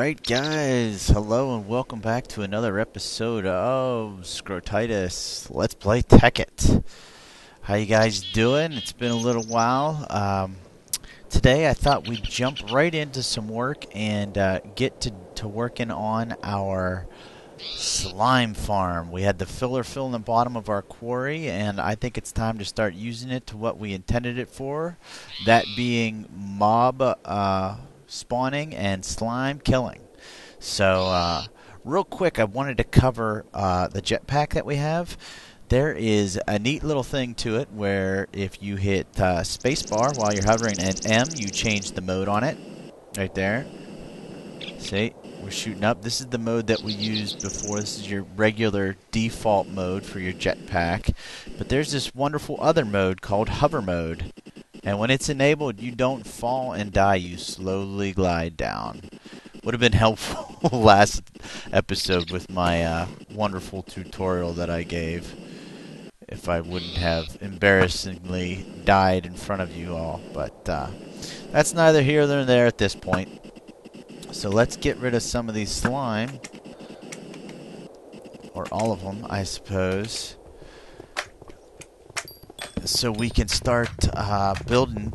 Alright guys, hello and welcome back to another episode of Scrotitis. Let's play Tekkit. How you guys doing? It's been a little while. Today I thought we'd jump right into some work and get to working on our slime farm. We had the filler fill in the bottom of our quarry, and I think it's time to start using it to what we intended it for. That being mob spawning and slime killing. So real quick, I wanted to cover the jetpack that we have. There is a neat little thing to it where if you hit spacebar while you're hovering and M, you change the mode on it. Right there. See? We're shooting up. This is the mode that we used before. This is your regular default mode for your jetpack. But there's this wonderful other mode called hover mode. And when it's enabled, you don't fall and die. You slowly glide down. Would have been helpful last episode with my wonderful tutorial that I gave. If I wouldn't have embarrassingly died in front of you all. But that's neither here nor there at this point. So let's get rid of some of these slime. Or all of them, I suppose. So we can start building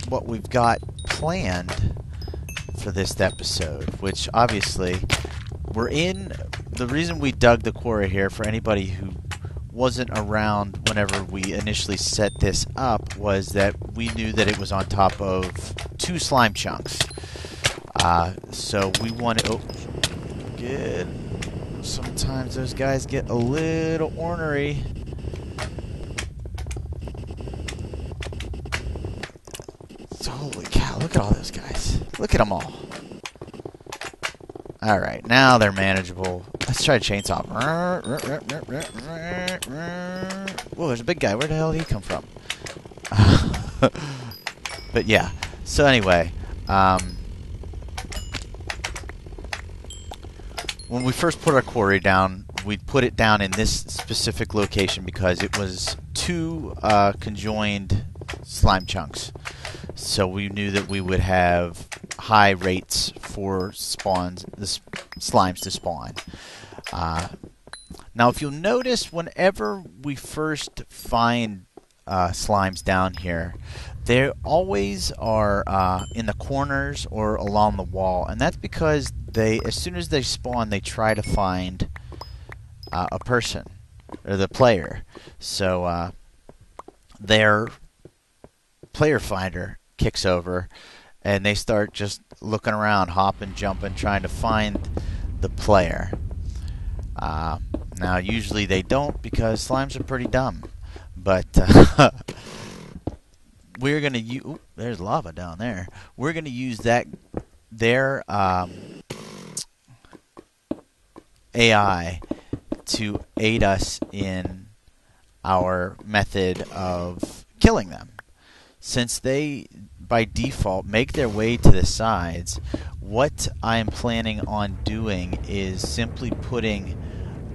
what we've got planned for this episode. Which, obviously, we're in... The reason we dug the quarry here, for anybody who wasn't around whenever we initially set this up, was that we knew that it was on top of 2 slime chunks. So we want to... Oh, good. Sometimes those guys get a little ornery. Holy cow, look at all those guys. Look at them all. Alright, now they're manageable. Let's try a chainsaw. Whoa, there's a big guy. Where the hell did he come from? But yeah. So anyway, when we first put our quarry down, we put it down in this specific location because it was 2 conjoined slime chunks. So we knew that we would have high rates for slimes to spawn. Now, if you'll notice, whenever we first find slimes down here, they always are in the corners or along the wall, and that's because as soon as they spawn, they try to find a person or the player. So their player finder kicks over, and they start just looking around, hopping, jumping, trying to find the player. Now, usually they don't because slimes are pretty dumb. But we're going to use... There's lava down there. We're going to use their AI to aid us in our method of killing them. Since they, by default, make their way to the sides, what I am planning on doing is simply putting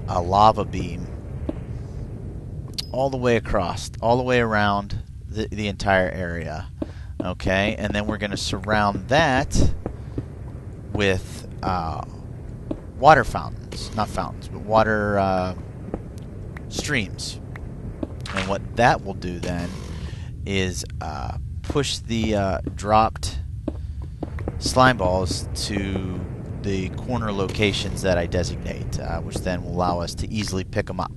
a lava beam all the way across, all the way around the entire area. Okay, and then we're going to surround that with water fountains. Not fountains, but water streams. And what that will do then is push the dropped slime balls to the corner locations that I designate, which then will allow us to easily pick them up.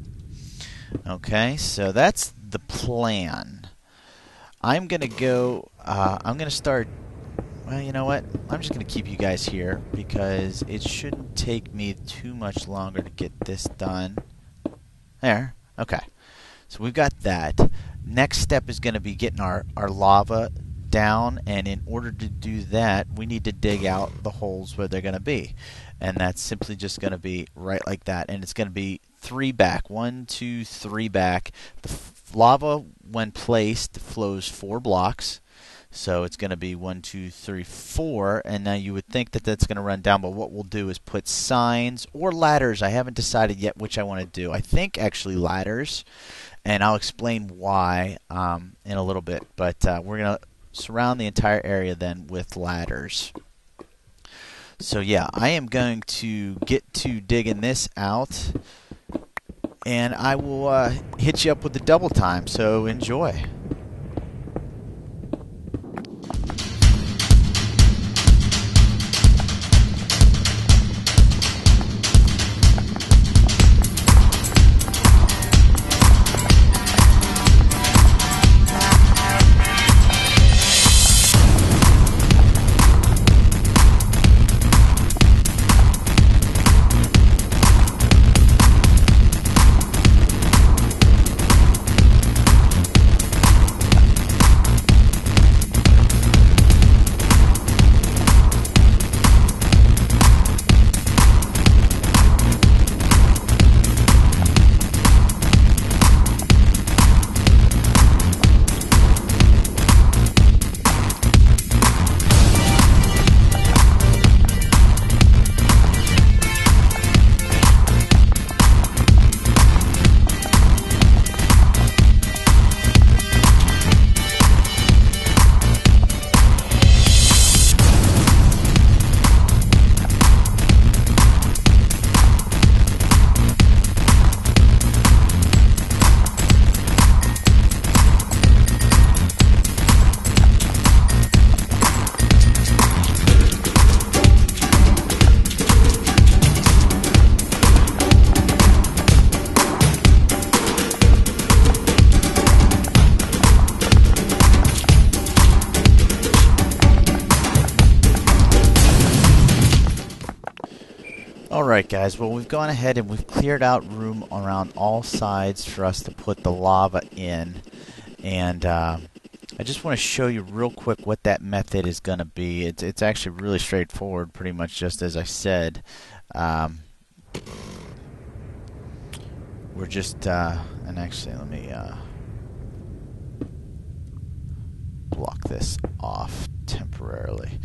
Okay, so that's the plan. I'm going to go, I'm going to start, well, you know what? I'm just going to keep you guys here because it shouldn't take me too much longer to get this done. There, okay. So we've got that. Next step is going to be getting our lava down, and in order to do that, we need to dig out the holes where they're going to be. And that's simply just going to be right like that. And it's going to be 3 back. 1, 2, 3 back. The lava, when placed, flows 4 blocks. So it's going to be 1, 2, 3, 4. And now you would think that that's going to run down, but what we'll do is put signs or ladders. I haven't decided yet which I want to do. I think actually ladders. And I'll explain why in a little bit. But we're going to surround the entire area then with ladders. So yeah, I am going to get to digging this out, and I will hit you up with the double time, so enjoy. Alright guys, well we've gone ahead and we've cleared out room around all sides for us to put the lava in, and I just want to show you real quick what that method is going to be. It's actually really straightforward, pretty much just as I said. We're just, and actually let me block this off temporarily.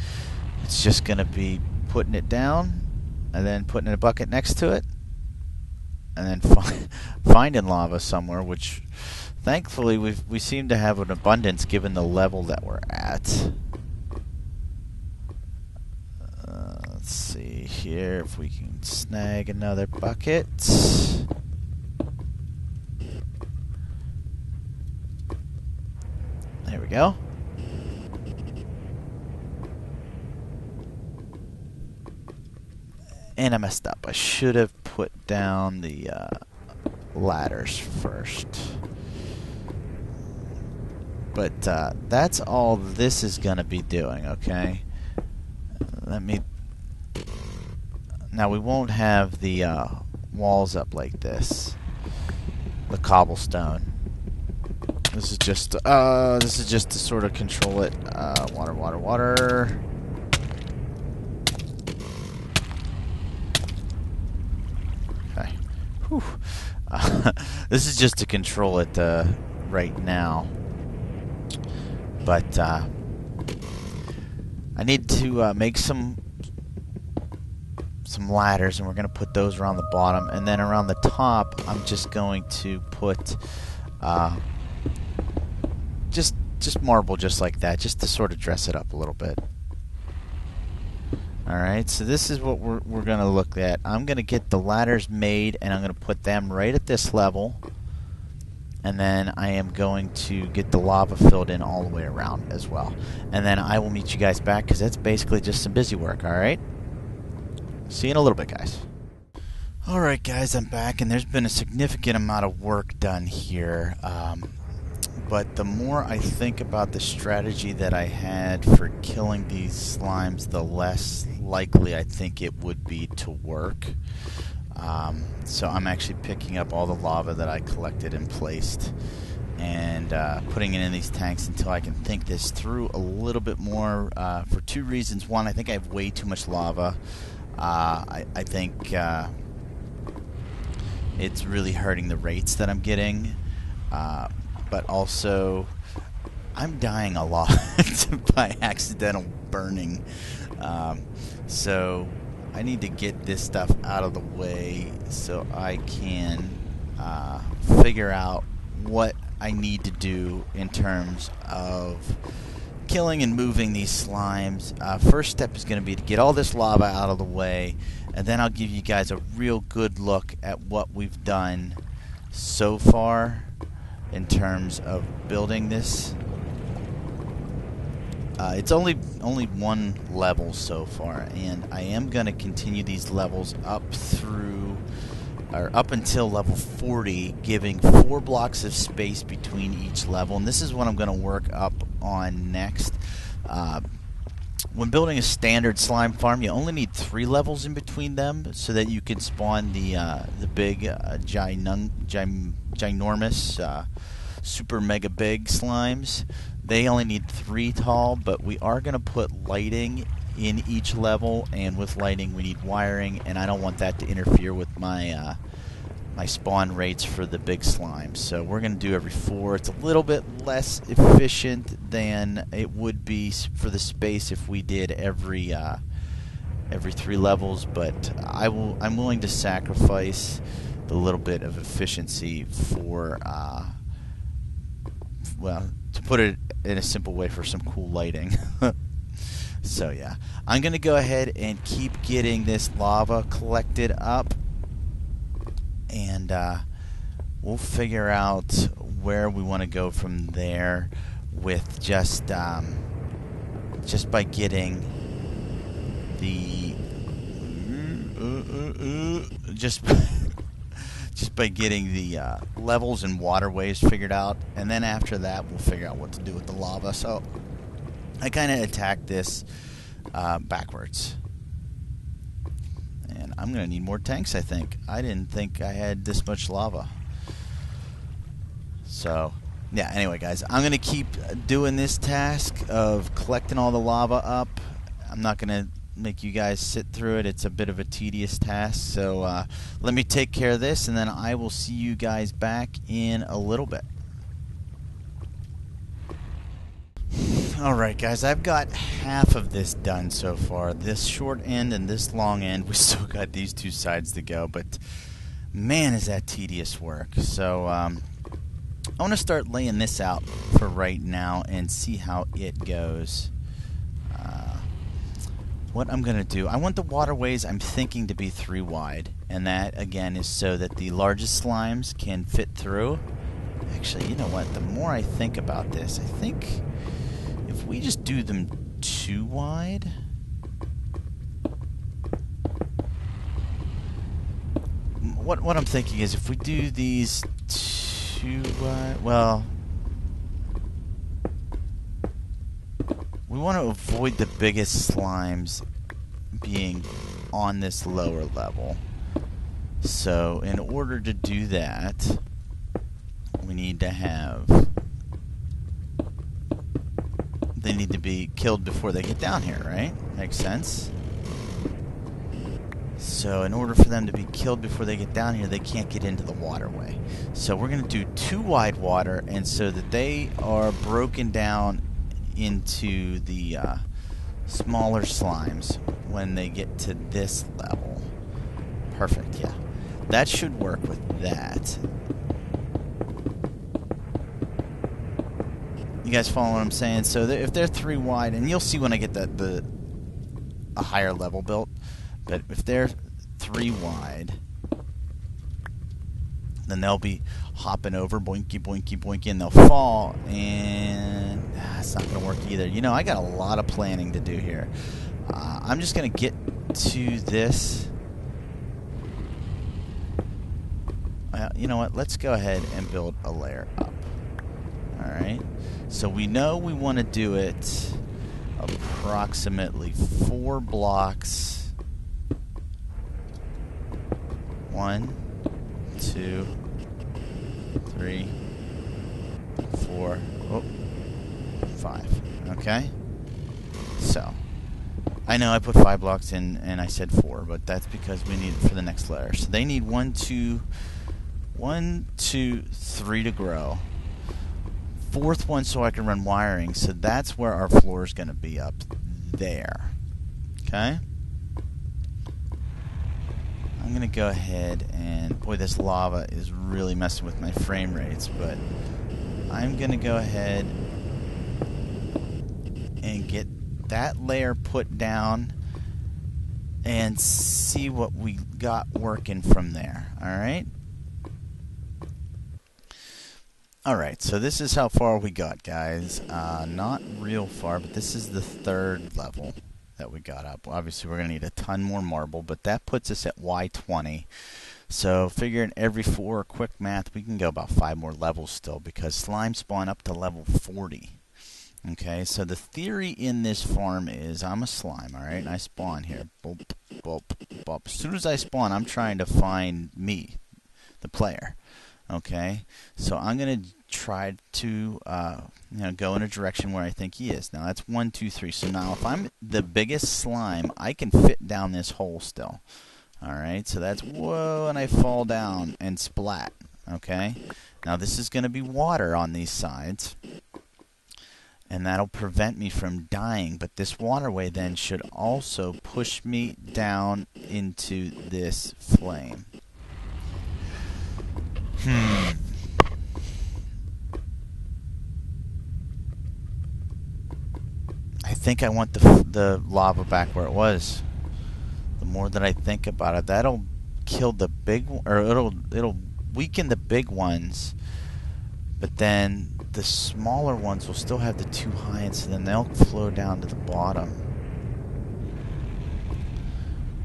It's just going to be putting it down, and then putting a bucket next to it, and then finding lava somewhere, which thankfully we seem to have an abundance given the level that we're at. Let's see here if we can snag another bucket. There we go. And I messed up. I should have put down the ladders first. But that's all this is going to be doing, okay? Let me... Now, we won't have the walls up like this. The cobblestone. This is just to sort of control it. Water, water, water. This is just to control it right now, but I need to make some ladders, and we're going to put those around the bottom, and then around the top I'm just going to put just marble, just like that, just to sort of dress it up a little bit. Alright, so this is what we're going to look at. I'm going to get the ladders made, and I'm going to put them right at this level. And then I am going to get the lava filled in all the way around as well. And then I will meet you guys back, because that's basically just some busy work, alright? See you in a little bit, guys. Alright, guys, I'm back, and there's been a significant amount of work done here. But the more I think about the strategy that I had for killing these slimes, the less likely I think it would be to work. So I'm actually picking up all the lava that I collected and placed, and putting it in these tanks until I can think this through a little bit more, for two reasons. One, I think I have way too much lava. I think it's really hurting the rates that I'm getting. But also, I'm dying a lot by accidental burning. So I need to get this stuff out of the way so I can figure out what I need to do in terms of killing and moving these slimes, first step is going to be to get all this lava out of the way, and then I'll give you guys a real good look at what we've done so far in terms of building this. It's only one level so far, and I am going to continue these levels up until level 40, giving 4 blocks of space between each level, and this is what I'm going to work up on next. When building a standard slime farm, you only need 3 levels in between them so that you can spawn the big, ginormous, super mega big slimes. They only need 3 tall, but we are going to put lighting in each level, and with lighting we need wiring, and I don't want that to interfere with my my spawn rates for the big slimes. So we're going to do every 4. It's a little bit less efficient than it would be for the space if we did every 3 levels, but I'm willing to sacrifice the little bit of efficiency for well, to put it in a simple way, for some cool lighting. So yeah, I'm going to go ahead and keep getting this lava collected up, and we'll figure out where we want to go from there with just by getting the just by getting the levels and waterways figured out, and then after that we'll figure out what to do with the lava. So I kind of attacked this backwards. And I'm going to need more tanks, I think. I didn't think I had this much lava. So, yeah, anyway, guys, I'm going to keep doing this task of collecting all the lava up. I'm not going to make you guys sit through it. It's a bit of a tedious task. So, let me take care of this, and then I will see you guys back in a little bit. Alright guys, I've got half of this done so far. This short end and this long end. We still got these 2 sides to go, but man, is that tedious work. So I want to start laying this out for right now and see how it goes. What I'm going to do, I want the waterways, I'm thinking, to be 3 wide, and that again is so that the largest slimes can fit through. Actually, you know what, the more I think about this, I think if we just do them 2 wide, what I'm thinking is if we do these 2 wide, well, we want to avoid the biggest slimes being on this lower level. So in order to do that, we need to have, they need to be killed before they get down here, right? Makes sense. So in order for them to be killed before they get down here, they can't get into the waterway. So we're going to do 2 wide water, and so that they are broken down into the smaller slimes when they get to this level. Perfect, yeah. That should work with that. You guys follow what I'm saying? So if they're 3 wide, and you'll see when I get a higher level built, but if they're 3 wide, then they'll be hopping over, boinky, boinky, boinky, and they'll fall, and it's not going to work either. You know, I got a lot of planning to do here. I'm just going to get to this. You know what? Let's go ahead and build a layer up. Alright. So we know we want to do it approximately 4 blocks. 1, 2, 3, 4, 5. Okay? So, I know I put 5 blocks in and I said 4, but that's because we need it for the next layer. So they need 1, 2, 3 to grow. 4th one so I can run wiring, so that's where our floor is going to be, up there. Okay? I'm going to go ahead and, boy, this lava is really messing with my frame rates, but I'm going to go ahead and get that layer put down and see what we got working from there. Alright? Alright, so this is how far we got, guys. Not real far, but this is the third level that we got up. Obviously, we're going to need a ton more marble, but that puts us at Y20. So, figuring every 4, quick math, we can go about 5 more levels still, because slimes spawn up to level 40. Okay, so the theory in this farm is I'm a slime, alright, and I spawn here. Boop, boop, boop. As soon as I spawn, I'm trying to find me, the player. Okay, so I'm going to try to go in a direction where I think he is. Now that's 1, 2, 3. So now if I'm the biggest slime, I can fit down this hole still. Alright, so that's whoa, and I fall down and splat. Okay, now this is going to be water on these sides, and that'll prevent me from dying. But this waterway then should also push me down into this flame. I think I want the lava back where it was. The more that I think about it, that'll kill the big, or it'll weaken the big ones, but then the smaller ones will still have the 2 high, and so then they'll flow down to the bottom.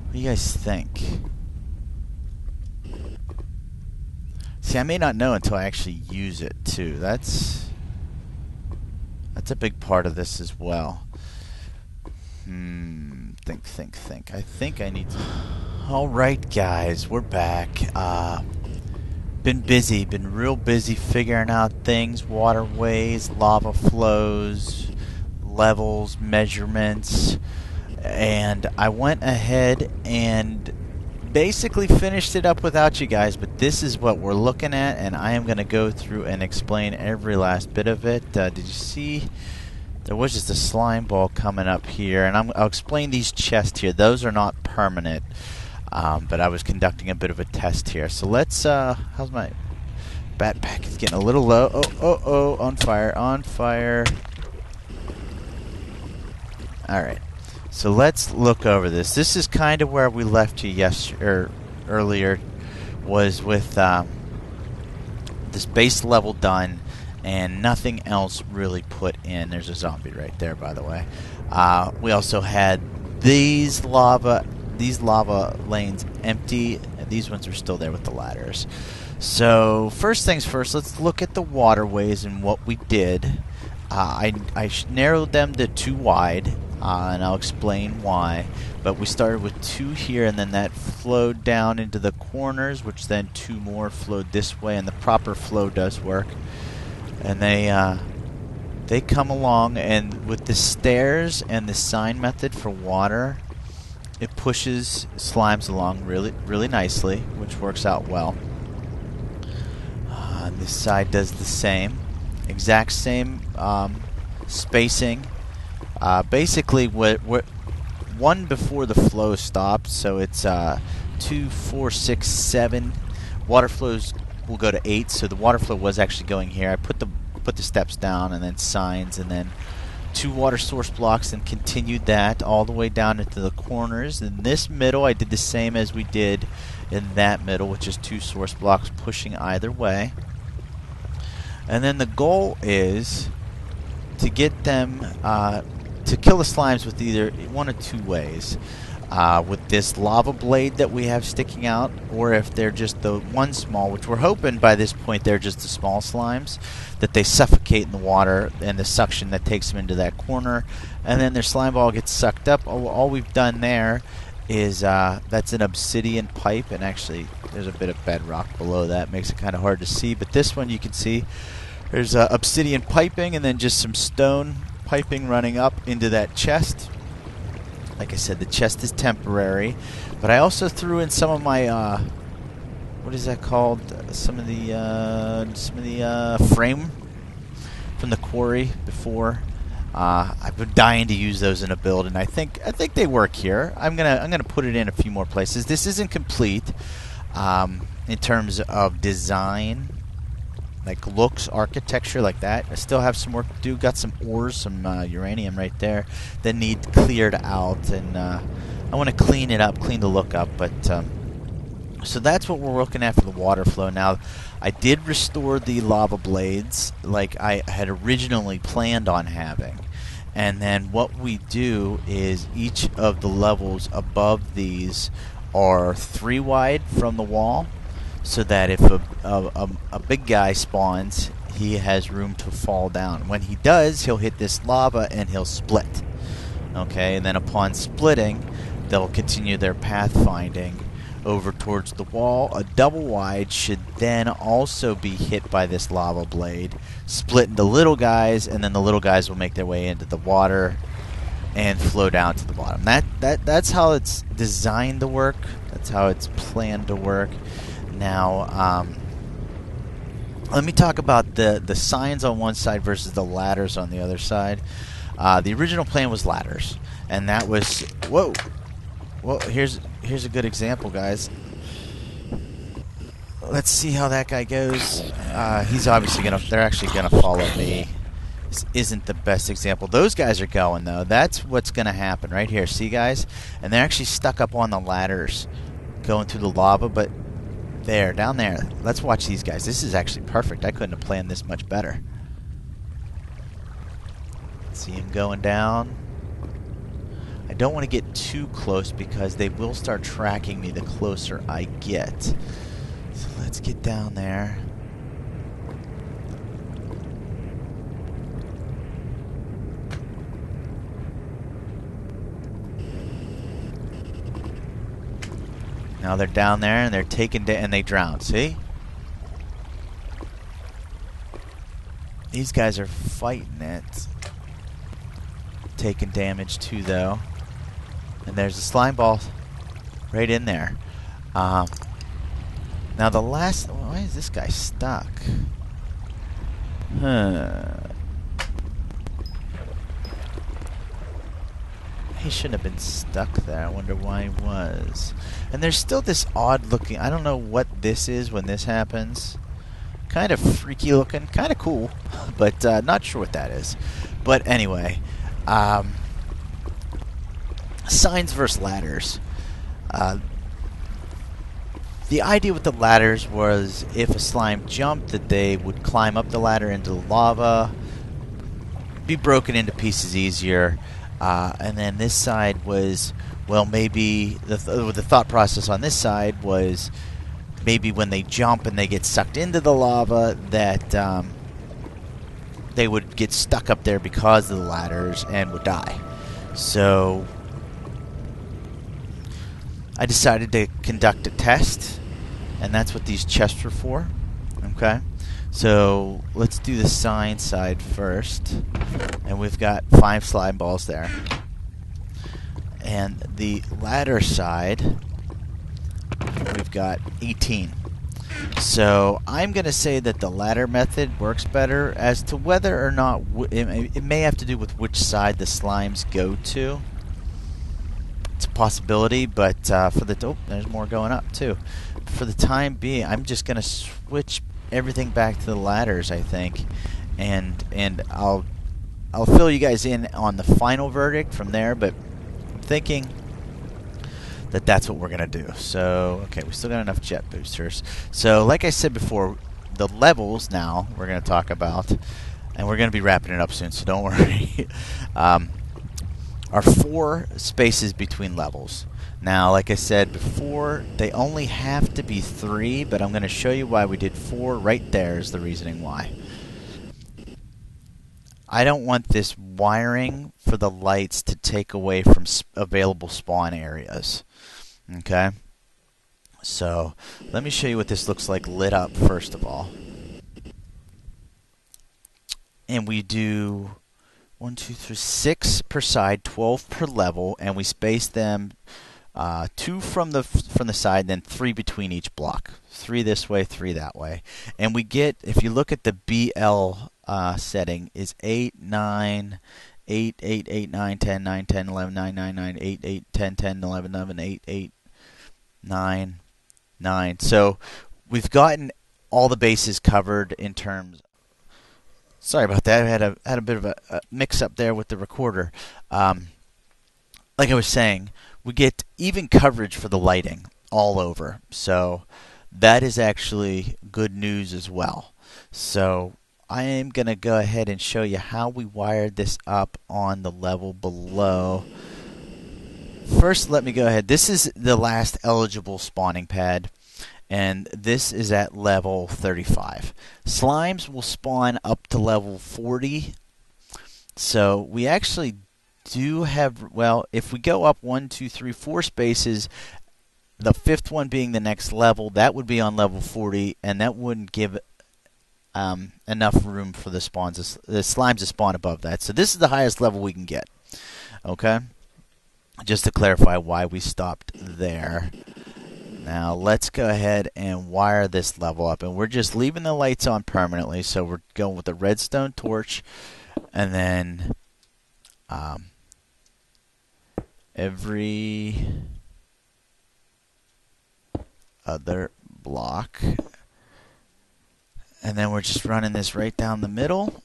What do you guys think? See, I may not know until I actually use it too. That's a big part of this as well. Think. I think I need to... Alright, guys, we're back. Been real busy figuring out things, waterways, lava flows, levels, measurements, and I went ahead and basically finished it up without you guys, but this is what we're looking at, and I am going to go through and explain every last bit of it. Did you see? There was just a slime ball coming up here, and I'll explain these chests here. Those are not permanent, but I was conducting a bit of a test here. So let's, how's my backpack? It's getting a little low. Oh, on fire. Alright. So let's look over this. This is kind of where we left you earlier, was with this base level done and nothing else really put in. There's a zombie right there, by the way. We also had these lava lanes empty. These ones are still there with the ladders. So first things first, let's look at the waterways and what we did. I narrowed them to 2 wide. And I'll explain why. But we started with 2 here, and then that flowed down into the corners, which then 2 more flowed this way, and the proper flow does work. And they come along, and with the stairs and the sign method for water, it pushes slimes along really, really nicely, which works out well. This side does the same, exact same spacing. Basically, what 1 before the flow stops, so it's 2, 4, 6, 7. Water flows will go to 8, so the water flow was actually going here. I put the steps down, and then signs, and then 2 water source blocks, and continued that all the way down into the corners. In this middle, I did the same as we did in that middle, which is 2 source blocks pushing either way. And then the goal is to get them to kill the slimes with either 1 of 2 ways. With this lava blade that we have sticking out, or if they're just the 1 small, which we're hoping by this point they're just the small slimes, that they suffocate in the water and the suction that takes them into that corner, and then their slime ball gets sucked up. All we've done there is that's an obsidian pipe, and actually there's a bit of bedrock below that, makes it kind of hard to see, but this one you can see there's obsidian piping and then just some stone piping running up into that chest. Like I said, the chest is temporary, but I also threw in some of my what is that called? Some of the frame from the quarry before. I've been dying to use those in a build, and I think they work here. I'm gonna put it in a few more places. This isn't complete in terms of design. like looks, architecture like that. I still have some work to do. Got some ores, some uranium right there that need cleared out, and I want to clean it up, clean the look up. But so that's what we're looking at for the water flow. Now, I did restore the lava blades like I had originally planned on having. And then what we do is each of the levels above these are 3 wide from the wall, so that if a big guy spawns, he has room to fall down. When he does, he'll hit this lava and he'll split. Okay, and then upon splitting, they'll continue their pathfinding over towards the wall. A double wide should then also be hit by this lava blade, split into little guys, and then the little guys will make their way into the water and flow down to the bottom. That's how it's designed to work. That's how it's planned to work. Now, let me talk about the signs on one side versus the ladders on the other side. The original plan was ladders, and that was whoa. Well, here's a good example, guys. Let's see how that guy goes. He's obviously they're actually gonna follow me. This isn't the best example. Those guys are going though. That's what's gonna happen right here. See, guys? And they're actually stuck up on the ladders, going through the lava. But there, down there. Let's watch these guys. This is actually perfect. I couldn't have planned this much better. See him going down. I don't want to get too close because they will start tracking me the closer I get. So let's get down there. Now they're down there and they're taken and they drown. See? These guys are fighting it. Taking damage too, though. And there's a slime ball right in there. Now the last... Why is this guy stuck? He shouldn't have been stuck there. I wonder why he was. And there's still this odd looking... I don't know what this is when this happens. Kind of freaky looking. Kind of cool. But not sure what that is. But anyway... signs versus ladders. The idea with the ladders was if a slime jumped, that they would climb up the ladder into the lava, be broken into pieces easier. And then this side was, well, maybe the thought process on this side was maybe when they jump and they get sucked into the lava, that they would get stuck up there because of the ladders and would die. So I decided to conduct a test, and that's what these chests were for. Okay, so let's do the sign side first, and we've got 5 slime balls there. And the ladder side, we've got 18. So I'm going to say that the ladder method works better. As to whether or not it may have to do with which side the slimes go to. It's a possibility, but for the... Oh, there's more going up too. For the time being, I'm just going to switch everything back to the ladders, I think. And I'll fill you guys in on the final verdict from there, but I'm thinking that that's what we're going to do. So, okay, we still got enough jet boosters. So, like I said before, the levels now we're going to talk about, and we're going to be wrapping it up soon, so don't worry, are 4 spaces between levels. Now, like I said before, they only have to be 3, but I'm going to show you why we did 4. Right there is the reasoning why. I don't want this wiring for the lights to take away from available spawn areas. Okay? So, let me show you what this looks like lit up, first of all. And we do 1, 2, 3, 6 per side, 12 per level, and we space them 2 from the side, then 3 between each block. 3 this way, 3 that way. And we get, if you look at the BL setting, is 8, 9, 8, 8, 8, 9, 10, 9, 10, 11, 9, 9, 9, 8, 8, 10, 10, 11, 8, 8, 9, 9. So we've gotten all the bases covered in terms. Sorry about that. I had a bit of a mix up there with the recorder. Like I was saying, we get even coverage for the lighting all over. So that is actually good news as well. So I am going to go ahead and show you how we wired this up on the level below. First, let me go ahead. This is the last eligible spawning pad, and this is at level 35. Slimes will spawn up to level 40. So we actually do have, well, if we go up 1, 2, 3, 4 spaces, the fifth one being the next level, that would be on level 40, and that wouldn't give enough room for the slimes to spawn above that. So this is the highest level we can get. Okay? Just to clarify why we stopped there. Now let's go ahead and wire this level up, and we're just leaving the lights on permanently. So we're going with the redstone torch, and then every other block, and then we're just running this right down the middle.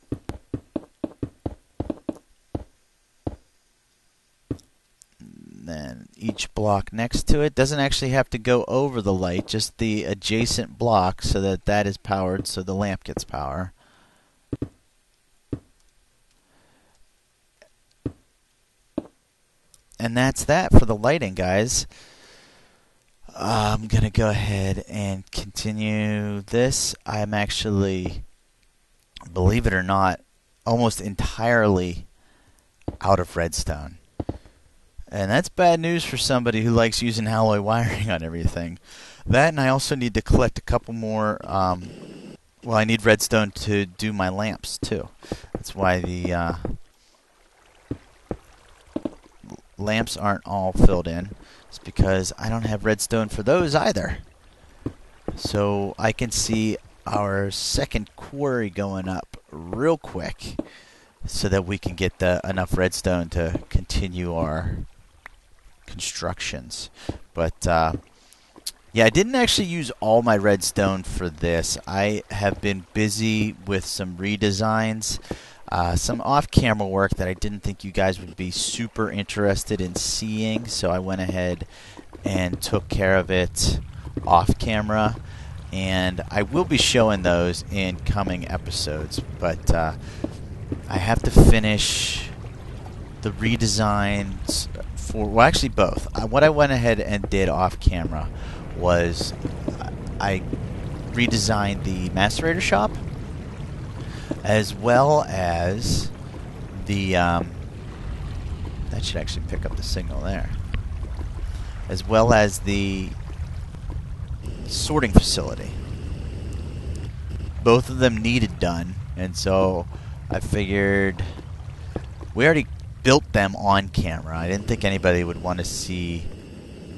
Then each block next to it doesn't actually have to go over the light, just the adjacent block, so that is powered, so the lamp gets power. And that's that for the lighting, guys. I'm going to go ahead and continue this. I'm actually, believe it or not, almost entirely out of redstone. And that's bad news for somebody who likes using alloy wiring on everything. That, and I also need to collect a couple more, well, I need redstone to do my lamps, too. That's why the lamps aren't all filled in. It's because I don't have redstone for those either. So I can see our second quarry going up real quick so that we can get enough redstone to continue our constructions. But yeah, I didn't actually use all my redstone for this. I have been busy with some redesigns, some off-camera work that I didn't think you guys would be super interested in seeing, so I went ahead and took care of it off-camera, and I will be showing those in coming episodes. But I have to finish the redesigns for, well, actually both. What I went ahead and did off camera was I redesigned the macerator shop, as well as the that should actually pick up the signal there, as well as the sorting facility. Both of them needed done, and so I figured we already built them on camera. I didn't think anybody would want to see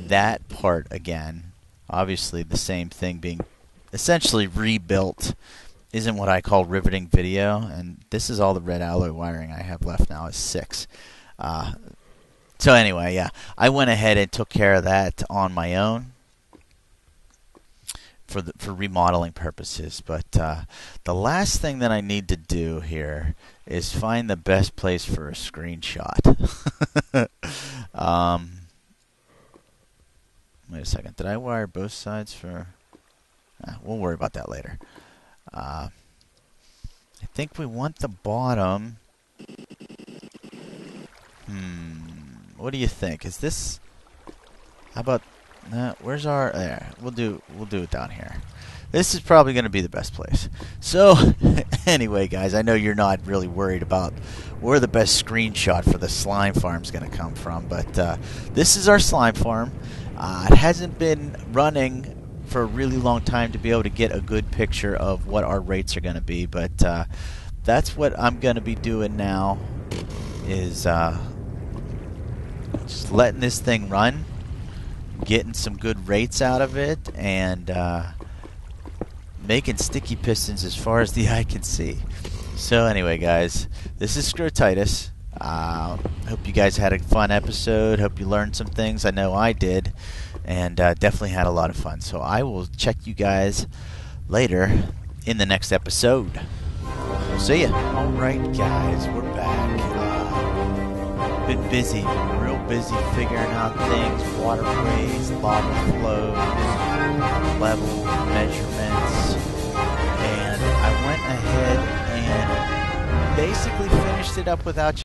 that part again. Obviously, the same thing being essentially rebuilt isn't what I call riveting video, and this is all the red alloy wiring I have left now is 6. So anyway, yeah, I went ahead and took care of that on my own for remodeling purposes. But the last thing that I need to do here is find the best place for a screenshot. Wait a second. Did I wire both sides for... we'll worry about that later. I think we want the bottom. What do you think? Is this... How about... where's our... There. We'll do it down here. This is probably going to be the best place. So, anyway, guys, I know you're not really worried about where the best screenshot for the slime farm is going to come from, but this is our slime farm. It hasn't been running for a really long time to be able to get a good picture of what our rates are going to be, but that's what I'm going to be doing now, is just letting this thing run, getting some good rates out of it, and making sticky pistons as far as the eye can see. So anyway, guys, this is Scrotitis. Hope you guys had a fun episode. Hope you learned some things. I know I did, and definitely had a lot of fun. So I will check you guys later in the next episode. We'll see ya. Alright guys, we're back. Been busy, real busy figuring out things, waterways, lava flows, level measurements, and I went ahead and basically finished it up without